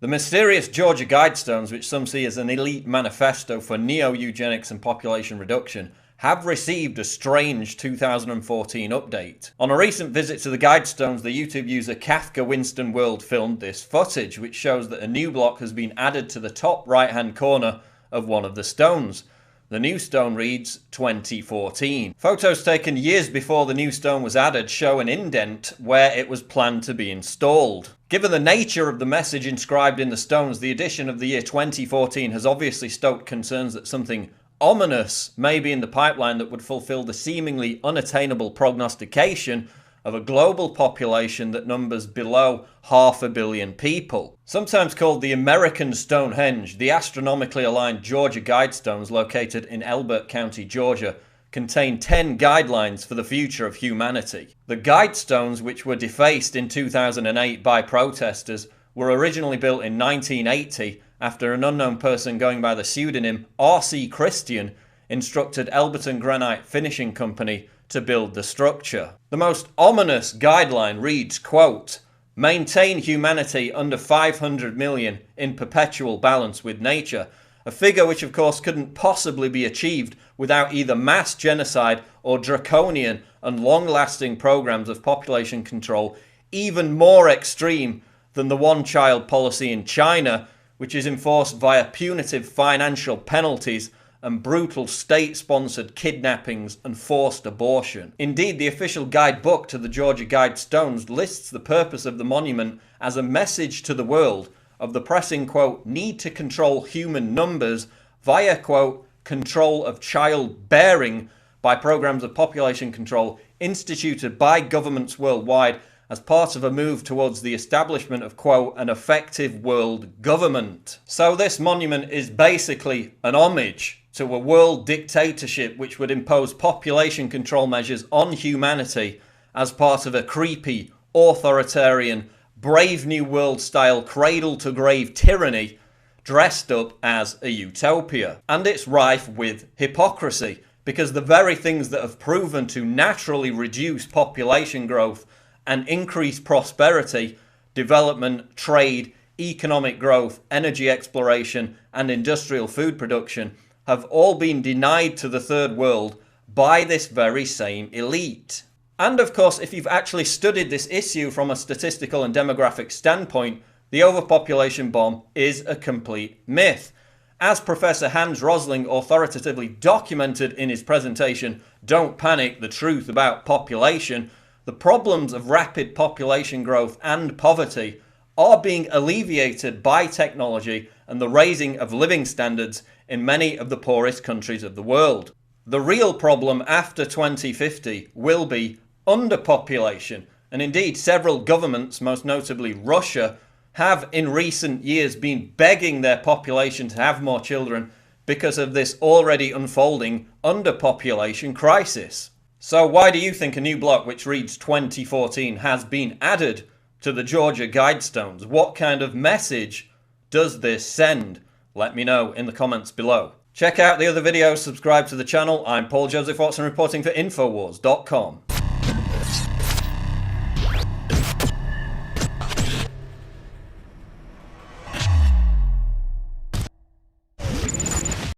The mysterious Georgia Guidestones, which some see as an elite manifesto for neo-eugenics and population reduction, have received a strange 2014 update. On a recent visit to the Guidestones, the YouTube user Kafka Winston World filmed this footage, which shows that a new block has been added to the top right-hand corner of one of the stones. The new stone reads 2014. Photos taken years before the new stone was added show an indent where it was planned to be installed. Given the nature of the message inscribed in the stones, the addition of the year 2014 has obviously stoked concerns that something ominous may be in the pipeline that would fulfill the seemingly unattainable prognostication of a global population that numbers below 500 million people. Sometimes called the American Stonehenge, the astronomically aligned Georgia Guidestones located in Elbert County, Georgia, contain 10 guidelines for the future of humanity. The Guidestones, which were defaced in 2008 by protesters, were originally built in 1980 after an unknown person going by the pseudonym R.C. Christian instructed Elberton Granite Finishing Company to build the structure. The most ominous guideline reads, quote, "Maintain humanity under 500 million in perpetual balance with nature," a figure which of course couldn't possibly be achieved without either mass genocide or draconian and long-lasting programs of population control even more extreme than the one-child policy in China, which is enforced via punitive financial penalties and brutal state-sponsored kidnappings and forced abortion. Indeed, the official guidebook to the Georgia Guidestones lists the purpose of the monument as a message to the world of the pressing, quote, need to control human numbers via, quote, control of childbearing by programs of population control instituted by governments worldwide as part of a move towards the establishment of, quote, an effective world government. So this monument is basically an homage to a world dictatorship which would impose population control measures on humanity as part of a creepy, authoritarian, Brave New World style cradle-to-grave tyranny dressed up as a utopia. And it's rife with hypocrisy, because the very things that have proven to naturally reduce population growth and increase prosperity, development, trade, economic growth, energy exploration, and industrial food production have all been denied to the third world by this very same elite. And of course, if you've actually studied this issue from a statistical and demographic standpoint, the overpopulation bomb is a complete myth. As Professor Hans Rosling authoritatively documented in his presentation, Don't Panic, the Truth About Population, the problems of rapid population growth and poverty are being alleviated by technology and the raising of living standards in many of the poorest countries of the world. The real problem after 2050 will be underpopulation, and indeed several governments, most notably Russia, have in recent years been begging their population to have more children because of this already unfolding underpopulation crisis. So why do you think a new block which reads 2014 has been added to the Georgia Guidestones? What kind of message does this send? Let me know in the comments below. Check out the other videos, subscribe to the channel. I'm Paul Joseph Watson reporting for Infowars.com.